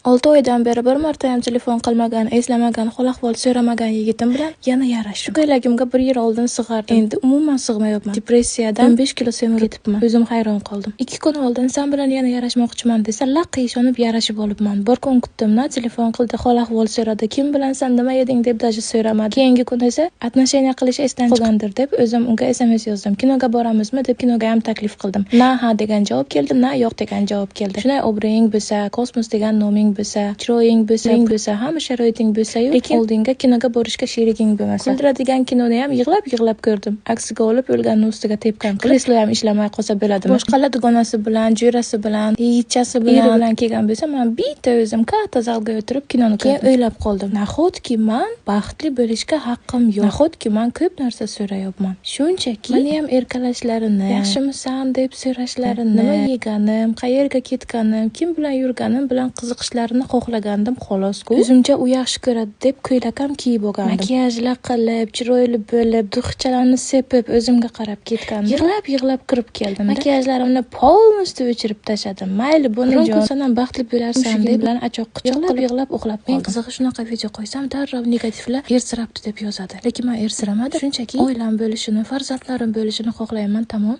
6 oydan beri bir marta ham telefon qilmagan, eslamagan, hol-ahvol so'ramagan yigitim bilan yana yarashdim. Ko'ylagimga 1 yil oldin sig'ardim. Endi umuman sig'mayapman. Depressiyadan 15 kilo semirib ketibman. O'zim hayron qoldim. 2 kun oldin sen bilan yana yarashmoqchiman desa, laqqa ishonib yarashib olibman. Bir kun kutdim-na, telefon qildi, hol-ahvol so'radi. Kim bilan sen nima eding deb daji so'ramadi. Keyingi kun esa отношения qilish esdan chiqgandir deb o'zim unga SMS yozdim. Kinoga boramizmi deb kinoga ham taklif qildim. Na ha degan javob keldi, na yo'q degan javob keldi. Shunday obro'ying bo'lsa, kosmos degan noming bo'lsa, chiroying bo'lsa, hamma sharoiting bo'lsa-yu, lekin oldinga kinoga borishga sheriging bo'lmasa. Kuldiradigan kinoni ham yig'lab ko'rdim. Aksiga olib o'lganni ustiga tepgan. Kreslo ham ishlamay qolsa bo'ladimi? Boshqalar dugonasi bilan, jo'rasi bilan, yigitchasi bilan kelgan bo'lsa, men bitta o'zim katta zalga o'tirib kinoni keyin o'ylab qoldim. Nahotki men baxtli bo'lishga haqqim yo'q. Nahotki men ko'p narsa so'rayapman. Shunchaki meni ham erkalashlarini, yaxshimisan deb so'rashlarini, nima yeganim, qayerga ketganim, kim bilan yurganim bilan qiziqishlarini xohlagandim xolos-ku. O'zimcha u yaxshi ko'radi deb ko'ylak ham kiyib olgandim. Makiyajlar qilib, chiroyli bo'lib, duxchalarni sepib o'zimga qarab ketgandim. Yig'lab kirib keldim. Makiyajlarimni polностью o'chirib tashladim. Mayli, buni jon, sen ham baxtli bo'larsan deb bilan achoq-quchoq yig'lab uxlab qoldim. Men qizig'i shunaqa video qo'ysam, darrov negativlar ersirabdi deb yozadi. Lekin men ersiramadim. Shunchaki oilam bo'lishini, farzandlarim bo'lishini xohlayman, tamom.